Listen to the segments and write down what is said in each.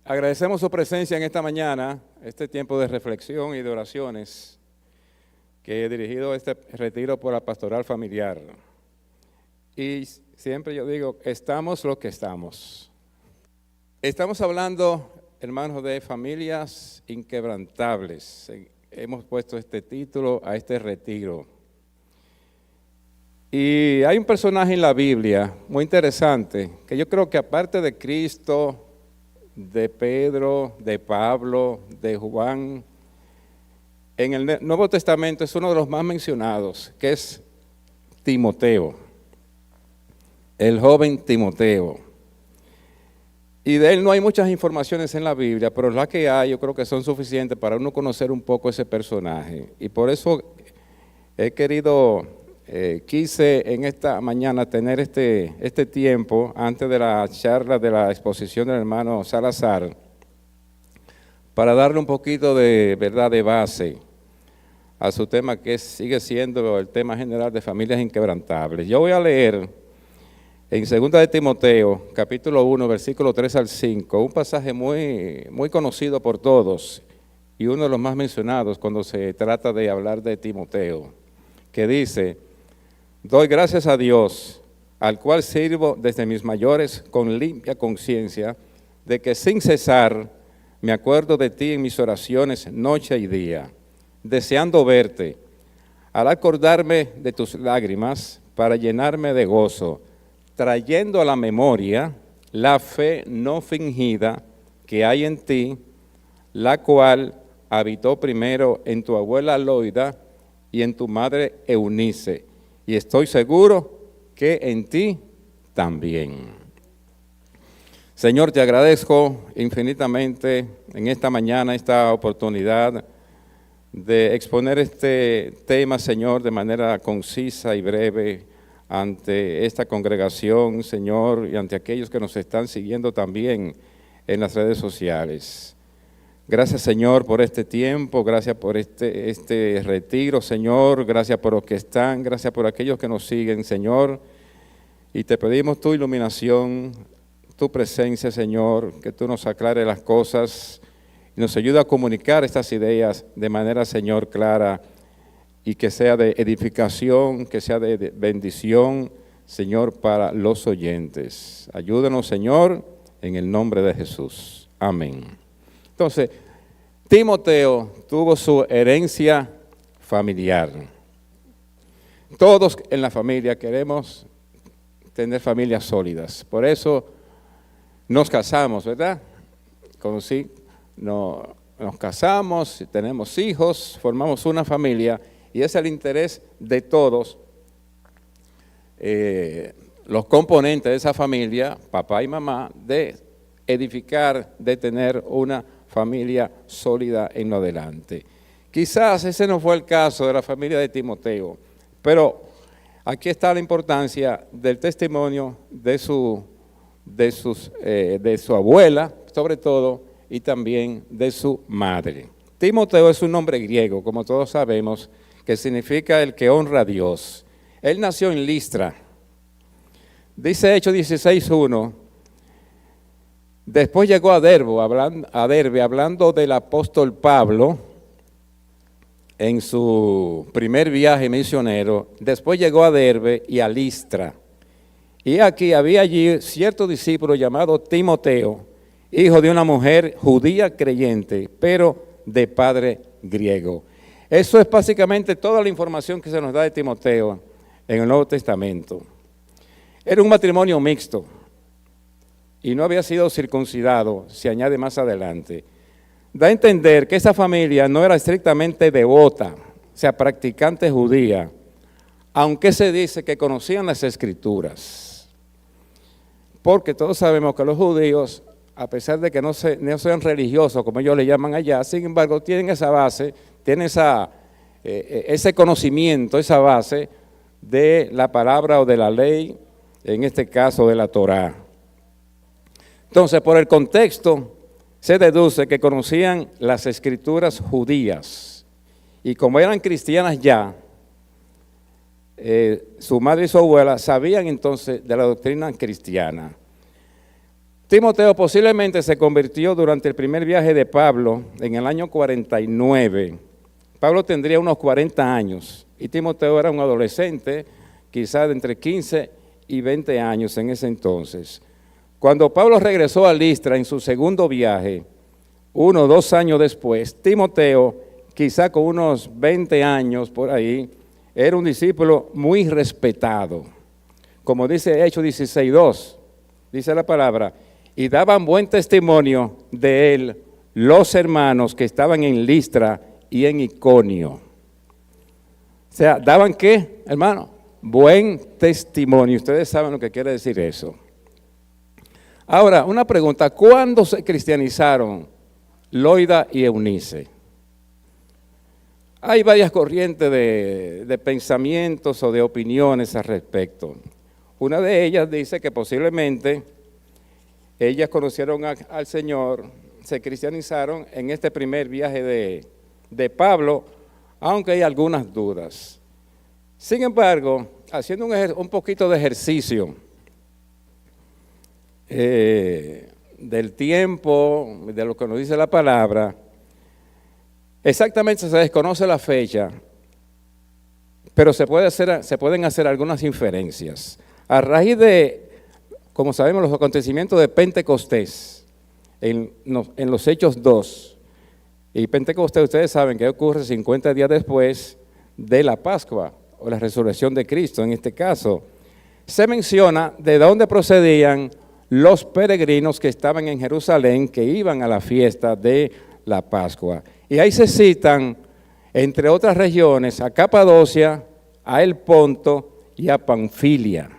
Agradecemos su presencia en esta mañana, este tiempo de reflexión y de oraciones que he dirigido este retiro por la pastoral familiar. Y siempre yo digo, estamos lo que estamos. Estamos hablando, hermanos, de familias inquebrantables. Hemos puesto este título a este retiro. Y hay un personaje en la Biblia muy interesante, que yo creo que aparte de Cristo, de Pedro, de Pablo, de Juan, en el Nuevo Testamento es uno de los más mencionados, que es Timoteo, el joven Timoteo. Y de él no hay muchas informaciones en la Biblia, pero las que hay yo creo que son suficientes para uno conocer un poco ese personaje. Y por eso quise en esta mañana tener este tiempo antes de la charla de la exposición del hermano Salazar para darle un poquito de verdad de base a su tema, que sigue siendo el tema general de familias inquebrantables. Yo voy a leer en 2 de Timoteo, capítulo 1, versículo 3 al 5, un pasaje muy conocido por todos y uno de los más mencionados cuando se trata de hablar de Timoteo, que dice: doy gracias a Dios, al cual sirvo desde mis mayores con limpia conciencia, de que sin cesar me acuerdo de ti en mis oraciones noche y día, deseando verte, al acordarme de tus lágrimas para llenarme de gozo, trayendo a la memoria la fe no fingida que hay en ti, la cual habitó primero en tu abuela Loida y en tu madre Eunice, y estoy seguro que en ti también. Señor, te agradezco infinitamente en esta mañana, esta oportunidad de exponer este tema, Señor, de manera concisa y breve ante esta congregación, Señor, y ante aquellos que nos están siguiendo también en las redes sociales. Gracias, Señor, por este tiempo, gracias por este retiro, Señor, gracias por los que están, gracias por aquellos que nos siguen, Señor, y te pedimos tu iluminación, tu presencia, Señor, que tú nos aclares las cosas y nos ayude a comunicar estas ideas de manera, Señor, clara, y que sea de edificación, que sea de bendición, Señor, para los oyentes. Ayúdanos, Señor, en el nombre de Jesús. Amén. Entonces, Timoteo tuvo su herencia familiar. Todos en la familia queremos tener familias sólidas. Por eso nos casamos, ¿verdad? Nos casamos, tenemos hijos, formamos una familia. Y es el interés de todos los componentes de esa familia, papá y mamá, de edificar, de tener una familia sólida en lo adelante. Quizás ese no fue el caso de la familia de Timoteo, pero aquí está la importancia del testimonio de su abuela, sobre todo, y también de su madre. Timoteo es un nombre griego, como todos sabemos, que significa el que honra a Dios. Él nació en Listra. Dice Hechos 16:1, después llegó a Derbe, hablando del apóstol Pablo, en su primer viaje misionero. Después llegó a Derbe y a Listra. Y aquí había allí cierto discípulo llamado Timoteo, hijo de una mujer judía creyente, pero de padre griego. Eso es básicamente toda la información que se nos da de Timoteo en el Nuevo Testamento. Era un matrimonio mixto y no había sido circuncidado, se añade más adelante. Da a entender que esa familia no era estrictamente devota, o sea, practicante judía, aunque se dice que conocían las Escrituras. Porque todos sabemos que los judíos, a pesar de que no sean religiosos, como ellos le llaman allá, sin embargo, tienen esa base, tienen ese conocimiento, esa base de la palabra o de la ley, en este caso de la Torá. Entonces, por el contexto, se deduce que conocían las Escrituras judías, y como eran cristianas ya, su madre y su abuela sabían entonces de la doctrina cristiana. Timoteo posiblemente se convirtió durante el primer viaje de Pablo en el año 49. Pablo tendría unos 40 años y Timoteo era un adolescente, quizás de entre 15 y 20 años en ese entonces. Cuando Pablo regresó a Listra en su segundo viaje, 1 o 2 años después, Timoteo, quizá con unos 20 años por ahí, era un discípulo muy respetado. Como dice Hechos 16:2, dice la palabra, y daban buen testimonio de él los hermanos que estaban en Listra y en Iconio. O sea, ¿daban qué, hermano? Buen testimonio. Ustedes saben lo que quiere decir eso. Ahora, una pregunta, ¿cuándo se cristianizaron Loida y Eunice? Hay varias corrientes de pensamientos o de opiniones al respecto. Una de ellas dice que posiblemente ellas conocieron al Señor, se cristianizaron en este primer viaje de Pablo, aunque hay algunas dudas. Sin embargo, haciendo un poquito de ejercicio del tiempo, de lo que nos dice la palabra, exactamente se desconoce la fecha, pero se pueden hacer algunas inferencias. A raíz de, como sabemos, los acontecimientos de Pentecostés, en los Hechos 2, y Pentecostés, ustedes saben que ocurre 50 días después de la Pascua, o la resurrección de Cristo en este caso, se menciona de dónde procedían los peregrinos que estaban en Jerusalén, que iban a la fiesta de la Pascua. Y ahí se citan, entre otras regiones, a Capadocia, a El Ponto y a Panfilia,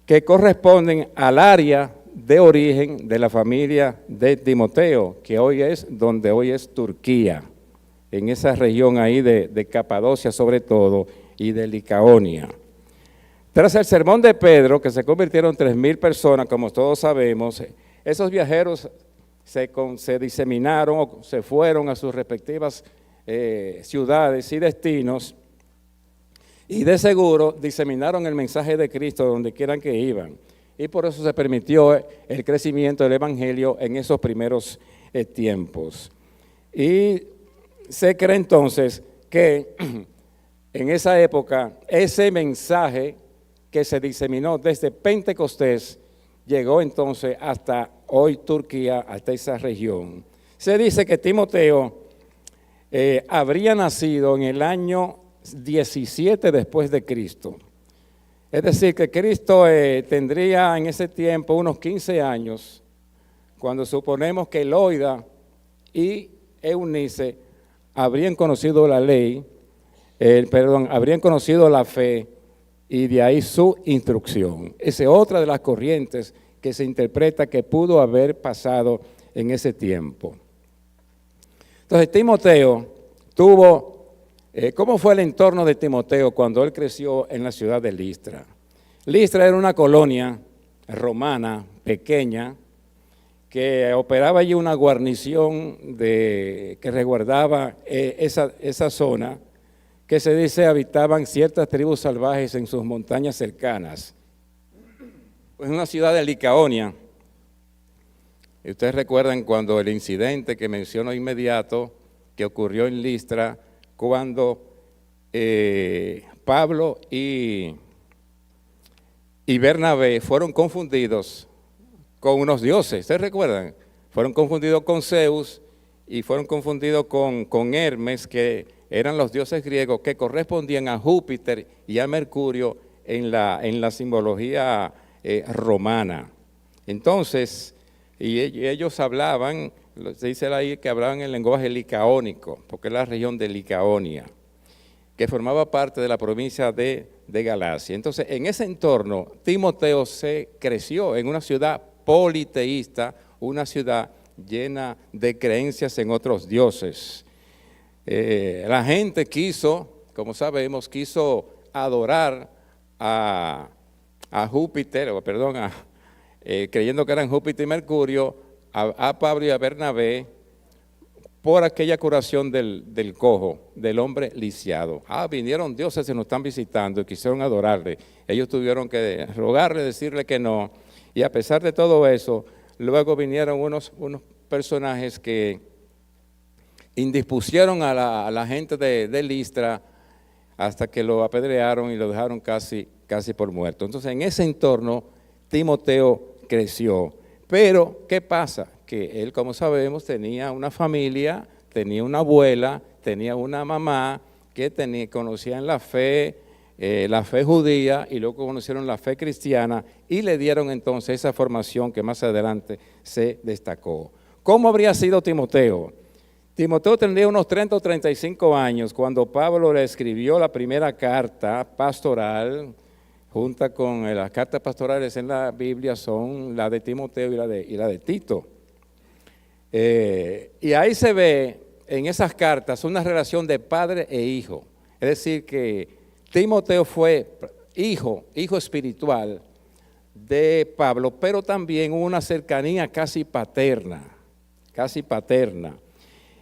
que corresponden al área de origen de la familia de Timoteo, que hoy es Turquía, en esa región ahí de Capadocia sobre todo, y de Licaonia. Tras el sermón de Pedro, que se convirtieron 3,000 personas, como todos sabemos, esos viajeros se diseminaron o se fueron a sus respectivas ciudades y destinos, y de seguro diseminaron el mensaje de Cristo donde quieran que iban. Y por eso se permitió el crecimiento del evangelio en esos primeros tiempos. Y se cree entonces que en esa época ese mensaje que se diseminó desde Pentecostés llegó entonces hasta hoy Turquía, hasta esa región. Se dice que Timoteo habría nacido en el año 17 después de Cristo. Es decir, que Cristo tendría en ese tiempo unos 15 años, cuando suponemos que Loida y Eunice habrían conocido la ley, habrían conocido la fe, y de ahí su instrucción. Esa es otra de las corrientes que se interpreta que pudo haber pasado en ese tiempo. Entonces, Timoteo tuvo, ¿cómo fue el entorno de Timoteo cuando él creció en la ciudad de Listra? Listra era una colonia romana pequeña que operaba allí una guarnición que resguardaba esa zona, que se dice habitaban ciertas tribus salvajes en sus montañas cercanas. Pues en una ciudad de Licaonia, y ustedes recuerdan cuando el incidente que menciono inmediato, que ocurrió en Listra, cuando Pablo y Bernabé fueron confundidos con unos dioses. ¿Ustedes recuerdan? Fueron confundidos con Zeus y fueron confundidos con Hermes, que eran los dioses griegos que correspondían a Júpiter y a Mercurio en la simbología romana. Entonces, y ellos hablaban, se dice ahí que hablaban el lenguaje licaónico, porque es la región de Licaonia, que formaba parte de la provincia de Galacia. Entonces, en ese entorno, Timoteo se creció en una ciudad politeísta, una ciudad llena de creencias en otros dioses. La gente quiso, como sabemos, adorar a Júpiter, creyendo que eran Júpiter y Mercurio, a Pablo y a Bernabé, por aquella curación del cojo, del hombre lisiado. Vinieron dioses y nos están visitando y quisieron adorarle. Ellos tuvieron que rogarle, decirle que no, Y a pesar de todo eso, luego vinieron unos personajes que indispusieron a la gente de Listra hasta que lo apedrearon y lo dejaron casi por muerto. Entonces, en ese entorno, Timoteo creció. Pero, ¿qué pasa? Que él, como sabemos, tenía una familia, tenía una abuela, tenía una mamá que conocían la fe judía y luego conocieron la fe cristiana y le dieron entonces esa formación que más adelante se destacó. ¿Cómo habría sido Timoteo? Timoteo tendría unos 30 o 35 años cuando Pablo le escribió la primera carta pastoral, junta con las cartas pastorales en la Biblia son la de Timoteo y la de Tito. Y ahí se ve en esas cartas una relación de padre e hijo. Es decir, que Timoteo fue hijo espiritual de Pablo, pero también hubo una cercanía casi paterna.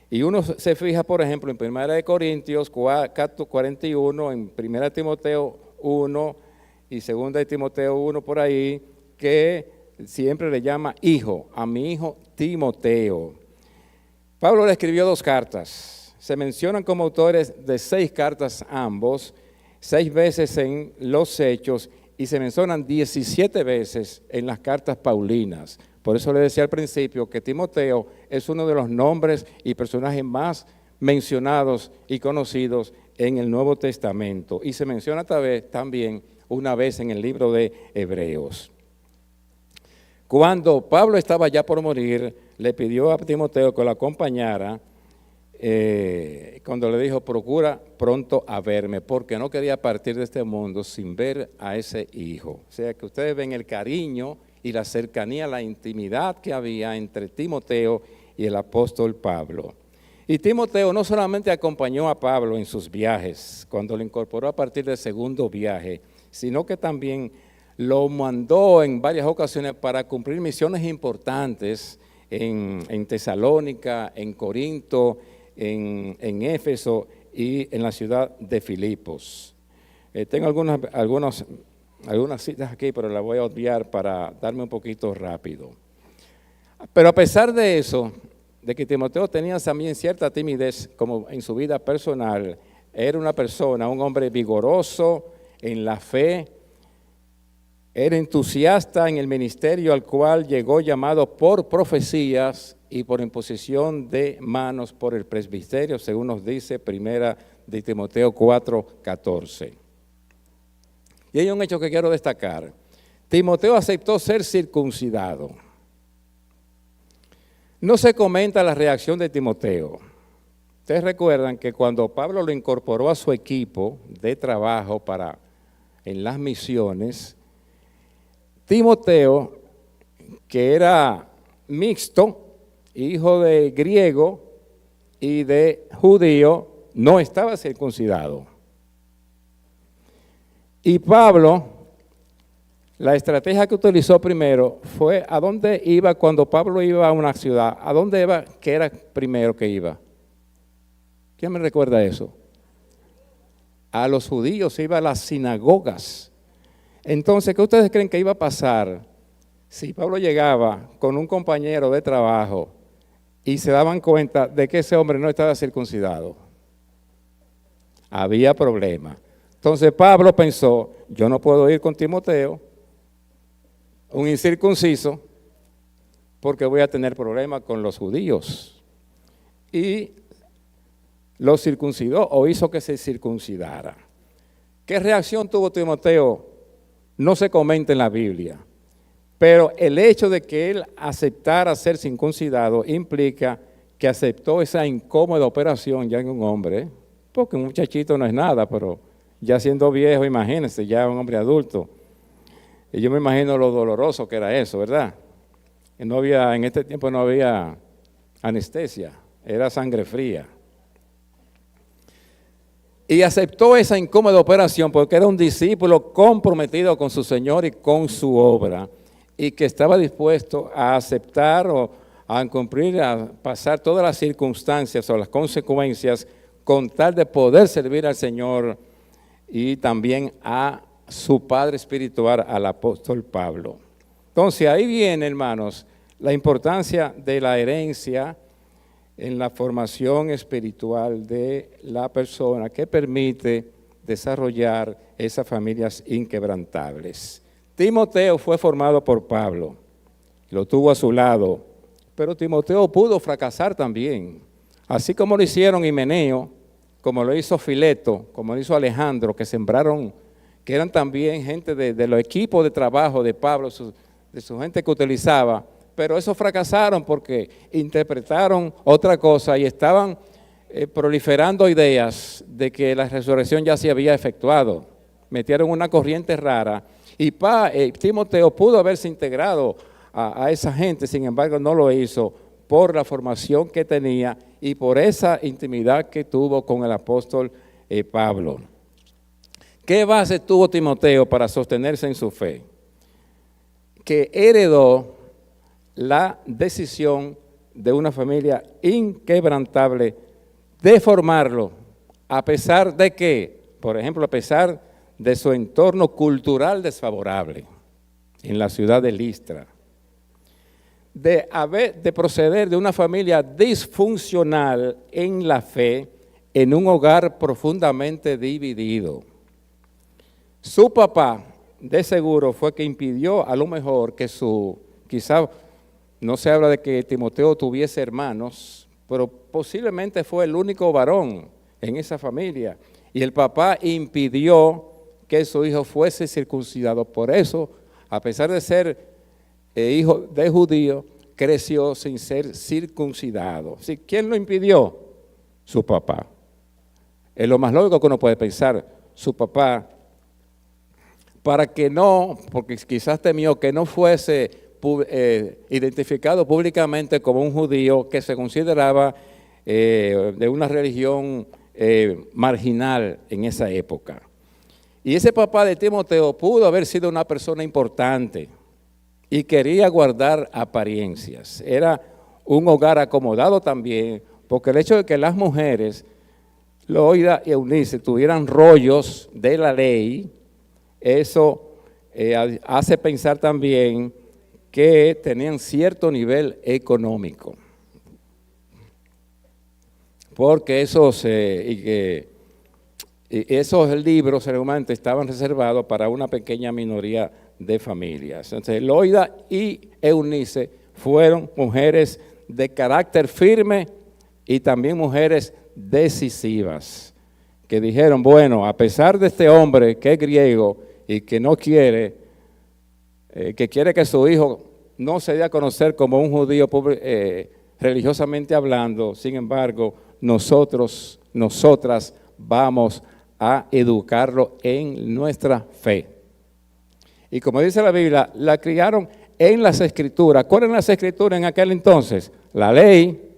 Y uno se fija, por ejemplo, en 1 Corintios 41, en 1 Timoteo 1 y 2 Timoteo 1 por ahí, que siempre le llama hijo, a mi hijo Timoteo. Pablo le escribió 2 cartas, se mencionan como autores de 6 cartas ambos, 6 veces en los Hechos y se mencionan 17 veces en las cartas paulinas. Por eso le decía al principio que Timoteo es uno de los nombres y personajes más mencionados y conocidos en el Nuevo Testamento. Y se menciona también una vez en el libro de Hebreos. Cuando Pablo estaba ya por morir, le pidió a Timoteo que lo acompañara, cuando le dijo, procura pronto a verme, porque no quería partir de este mundo sin ver a ese hijo. O sea que ustedes ven el cariño y la cercanía, la intimidad que había entre Timoteo y el apóstol Pablo. Y Timoteo no solamente acompañó a Pablo en sus viajes, cuando lo incorporó a partir del segundo viaje, sino que también lo mandó en varias ocasiones para cumplir misiones importantes en Tesalónica, en Corinto, en Éfeso y en la ciudad de Filipos. Tengo algunas citas aquí, pero las voy a obviar para darme un poquito rápido. Pero a pesar de eso, de que Timoteo tenía también cierta timidez como en su vida personal, era un hombre vigoroso en la fe, era entusiasta en el ministerio al cual llegó llamado por profecías y por imposición de manos por el presbiterio, según nos dice 1 de Timoteo 4:14. Y hay un hecho que quiero destacar. Timoteo aceptó ser circuncidado. No se comenta la reacción de Timoteo. Ustedes recuerdan que cuando Pablo lo incorporó a su equipo de trabajo en las misiones, Timoteo, que era mixto, hijo de griego y de judío, no estaba circuncidado. Y Pablo, la estrategia que utilizó primero fue a dónde iba cuando Pablo iba a una ciudad, a dónde iba, que era primero que iba. ¿Quién me recuerda eso? A los judíos, iba a las sinagogas. Entonces, ¿qué ustedes creen que iba a pasar si Pablo llegaba con un compañero de trabajo y se daban cuenta de que ese hombre no estaba circuncidado? Había problema. Entonces Pablo pensó, yo no puedo ir con Timoteo, un incircunciso, porque voy a tener problemas con los judíos. Y lo circuncidó o hizo que se circuncidara. ¿Qué reacción tuvo Timoteo? No se comenta en la Biblia, pero el hecho de que él aceptara ser circuncidado implica que aceptó esa incómoda operación ya en un hombre, porque un muchachito no es nada, pero ya siendo viejo, imagínense, ya un hombre adulto. Y yo me imagino lo doloroso que era eso, ¿verdad? En este tiempo no había anestesia, era sangre fría. Y aceptó esa incómoda operación porque era un discípulo comprometido con su Señor y con su obra, y que estaba dispuesto a aceptar o a cumplir, a pasar todas las circunstancias o las consecuencias con tal de poder servir al Señor y también a su padre espiritual, al apóstol Pablo. Entonces ahí viene, hermanos, la importancia de la herencia en la formación espiritual de la persona que permite desarrollar esas familias inquebrantables. Timoteo fue formado por Pablo, lo tuvo a su lado, pero Timoteo pudo fracasar también, así como lo hicieron Himeneo, como lo hizo Fileto, como lo hizo Alejandro, que sembraron, que eran también gente de los equipos de trabajo de Pablo, de su gente que utilizaba, pero esos fracasaron porque interpretaron otra cosa y estaban proliferando ideas de que la resurrección ya se había efectuado. Metieron una corriente rara y Timoteo pudo haberse integrado a esa gente, sin embargo no lo hizo por la formación que tenía y por esa intimidad que tuvo con el apóstol Pablo. ¿Qué base tuvo Timoteo para sostenerse en su fe? Que heredó la decisión de una familia inquebrantable de formarlo, a pesar de que, por ejemplo, a pesar de su entorno cultural desfavorable en la ciudad de Listra, de proceder de una familia disfuncional en la fe, en un hogar profundamente dividido. Su papá, de seguro, fue que impidió a lo mejor que quizá no se habla de que Timoteo tuviese hermanos, pero posiblemente fue el único varón en esa familia. Y el papá impidió que su hijo fuese circuncidado. Por eso, a pesar de ser hijo de judío, creció sin ser circuncidado. ¿Sí? ¿Quién lo impidió? Su papá. Es lo más lógico que uno puede pensar. Su papá, para que no, porque quizás temió que no fuese identificado públicamente como un judío que se consideraba de una religión marginal en esa época. Y ese papá de Timoteo pudo haber sido una persona importante y quería guardar apariencias. Era un hogar acomodado también, porque el hecho de que las mujeres, Loida y Eunice, tuvieran rollos de la ley, eso hace pensar también que tenían cierto nivel económico, porque esos libros seguramente estaban reservados para una pequeña minoría de familias. Entonces, Loida y Eunice fueron mujeres de carácter firme y también mujeres decisivas, que dijeron, bueno, a pesar de este hombre que es griego y que no quiere, que quiere que su hijo no se dé a conocer como un judío religiosamente hablando, sin embargo, nosotras vamos a educarlo en nuestra fe. Y como dice la Biblia, la criaron en las Escrituras. ¿Cuáles eran las Escrituras en aquel entonces? La ley,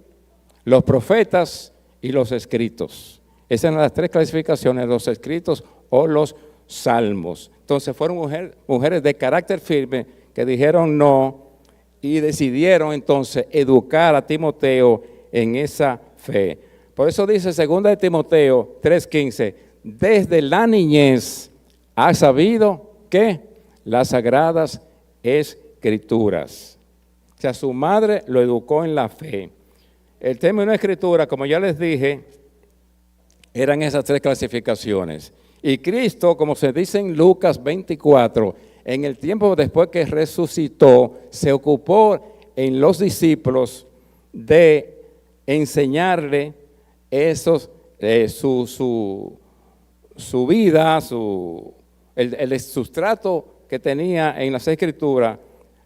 los profetas y los escritos. Esas eran las tres clasificaciones, los escritos o los salmos. Entonces fueron mujeres de carácter firme que dijeron no y decidieron entonces educar a Timoteo en esa fe. Por eso dice 2 de Timoteo 3:15, desde la niñez ha sabido que las sagradas escrituras. O sea, su madre lo educó en la fe. El término escritura, como ya les dije, eran esas tres clasificaciones. Y Cristo, como se dice en Lucas 24, en el tiempo después que resucitó, se ocupó en los discípulos de enseñarle su vida, el sustrato que tenía en las Escrituras.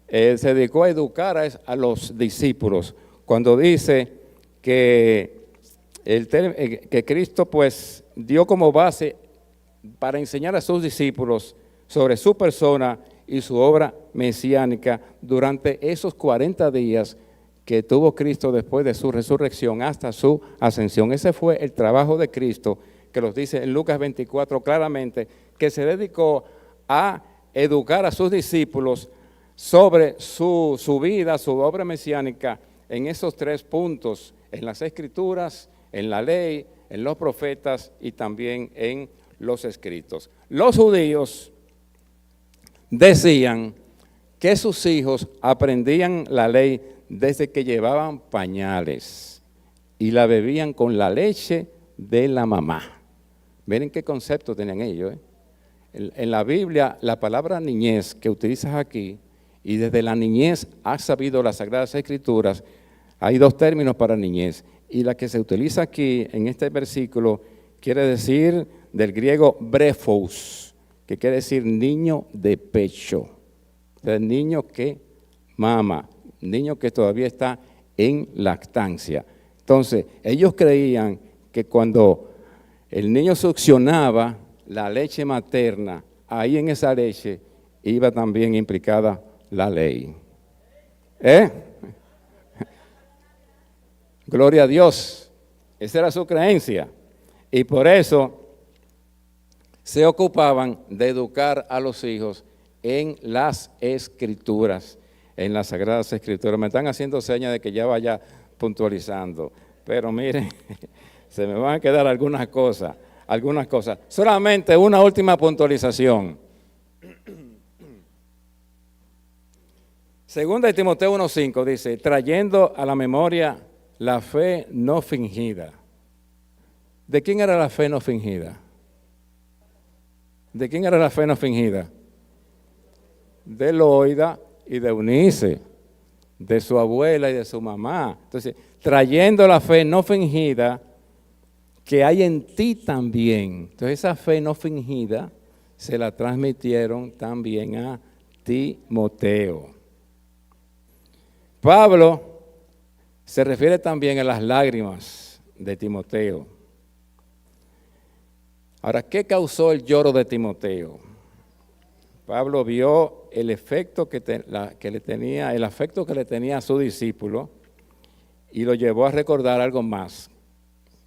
Se dedicó a educar a los discípulos. Cuando dice que Cristo pues dio como base para enseñar a sus discípulos sobre su persona y su obra mesiánica durante esos 40 días que tuvo Cristo después de su resurrección hasta su ascensión. Ese fue el trabajo de Cristo, que los dice en Lucas 24 claramente, que se dedicó a educar a sus discípulos sobre su vida, su obra mesiánica, en esos tres puntos, en las Escrituras, en la ley, en los profetas y también en los escritos. Los judíos decían que sus hijos aprendían la ley desde que llevaban pañales y la bebían con la leche de la mamá. Miren qué concepto tenían ellos. En la Biblia, la palabra niñez que utilizas aquí, y desde la niñez has sabido las Sagradas Escrituras, hay dos términos para niñez. Y la que se utiliza aquí en este versículo quiere decir del griego brephos, que quiere decir niño de pecho. O sea, niño que mama, niño que todavía está en lactancia. Entonces, ellos creían que cuando el niño succionaba la leche materna, ahí en esa leche iba también implicada la ley. Gloria a Dios. Esa era su creencia. Y por eso se ocupaban de educar a los hijos en las Escrituras, en las Sagradas Escrituras. Me están haciendo señas de que ya vaya puntualizando. Pero miren, se me van a quedar algunas cosas. Solamente una última puntualización. Segunda de Timoteo 1:5 dice, trayendo a la memoria la fe no fingida. ¿De quién era la fe no fingida? ¿De quién era la fe no fingida? De Loida y de Eunice, de su abuela y de su mamá. Entonces, trayendo la fe no fingida que hay en ti también. Entonces, esa fe no fingida se la transmitieron también a Timoteo. Pablo se refiere también a las lágrimas de Timoteo. Ahora, ¿qué causó el lloro de Timoteo? Pablo vio el efecto el afecto que le tenía a su discípulo y lo llevó a recordar algo más,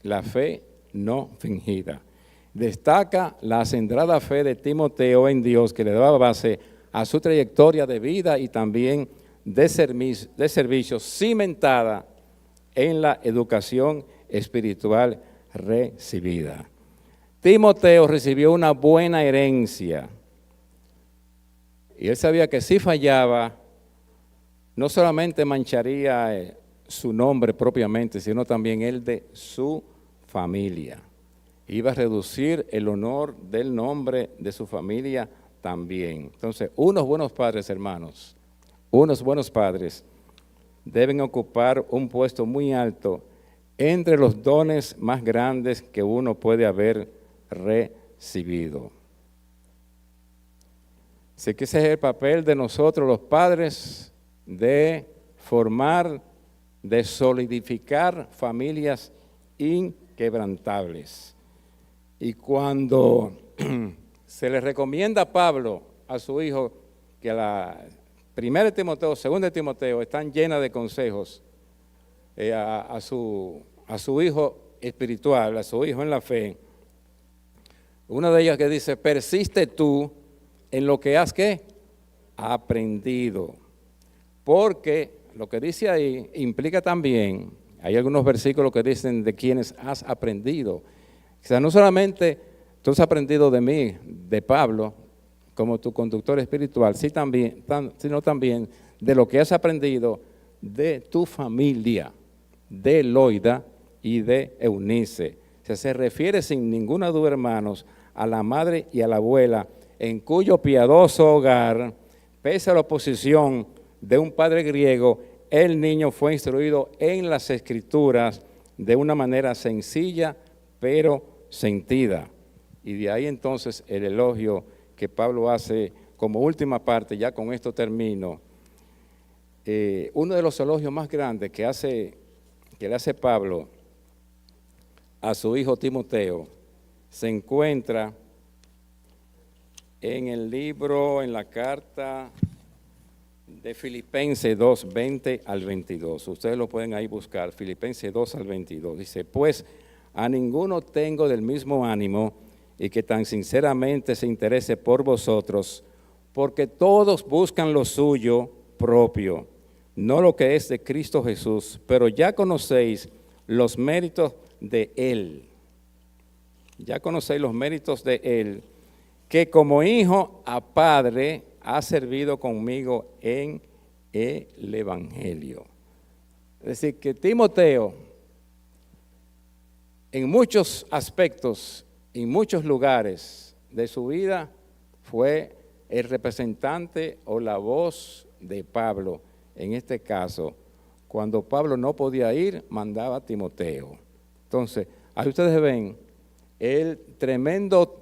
la fe no fingida. Destaca la acendrada fe de Timoteo en Dios que le daba base a su trayectoria de vida y también de servicio cimentada en la educación espiritual recibida. Timoteo recibió una buena herencia y él sabía que si fallaba, no solamente mancharía su nombre propiamente, sino también el de su familia. Iba a reducir el honor del nombre de su familia también. Entonces, unos buenos padres, hermanos, unos buenos padres deben ocupar un puesto muy alto entre los dones más grandes que uno puede haber recibido. Así que ese es el papel de nosotros los padres, de formar, de solidificar familias inquebrantables. Y cuando se le recomienda a Pablo, a su hijo, que la primera de Timoteo, segunda de Timoteo, están llenas de consejos a su hijo espiritual, a su hijo en la fe. Una de ellas que dice, persiste tú en lo que has ¿qué? Aprendido. Porque lo que dice ahí implica también, hay algunos versículos que dicen de quienes has aprendido. O sea, no solamente tú has aprendido de mí, de Pablo, como tu conductor espiritual, sino también de lo que has aprendido de tu familia, de Loida y de Eunice. O sea, se refiere sin ninguna duda, hermanos, a la madre y a la abuela, en cuyo piadoso hogar, pese a la oposición de un padre griego, el niño fue instruido en las Escrituras de una manera sencilla, pero sentida. Y de ahí entonces el elogio que Pablo hace como última parte, ya con esto termino. Uno de los elogios más grandes que le hace Pablo a su hijo Timoteo se encuentra en el libro, en la carta de Filipenses 2, 20 al 22. Ustedes lo pueden ahí buscar, Filipenses 2 al 22. Dice, pues a ninguno tengo del mismo ánimo y que tan sinceramente se interese por vosotros, porque todos buscan lo suyo propio, no lo que es de Cristo Jesús, pero ya conocéis los méritos de Él. Ya conocéis los méritos de Él, que como hijo a padre ha servido conmigo en el Evangelio. Es decir, que Timoteo, en muchos aspectos, en muchos lugares de su vida, fue el representante o la voz de Pablo. En este caso, cuando Pablo no podía ir, mandaba a Timoteo. Entonces, ahí ustedes ven el tremendo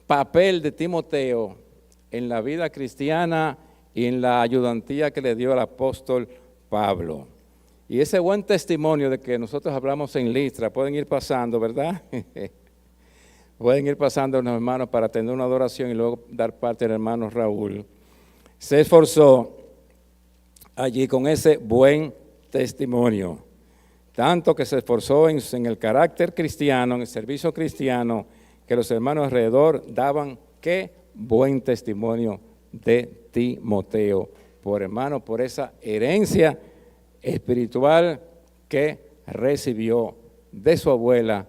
papel de Timoteo en la vida cristiana y en la ayudantía que le dio el apóstol Pablo. Y ese buen testimonio de que nosotros hablamos en Listra, pueden ir pasando, ¿verdad? Pueden ir pasando los hermanos para tener una adoración y luego dar parte al hermano Raúl. Se esforzó allí con ese buen testimonio. Tanto que se esforzó en el carácter cristiano, en el servicio cristiano, que los hermanos alrededor daban qué buen testimonio de Timoteo, por esa herencia espiritual que recibió de su abuela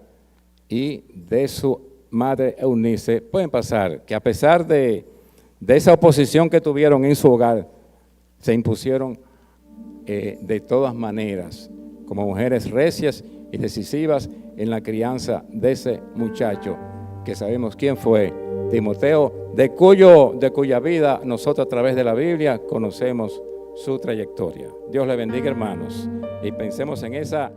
y de su madre Eunice. Pueden pasar, que a pesar de esa oposición que tuvieron en su hogar, se impusieron de todas maneras, como mujeres recias y decisivas en la crianza de ese muchacho, que sabemos quién fue, Timoteo, de cuya vida nosotros a través de la Biblia conocemos su trayectoria. Dios le bendiga, hermanos, y pensemos en esa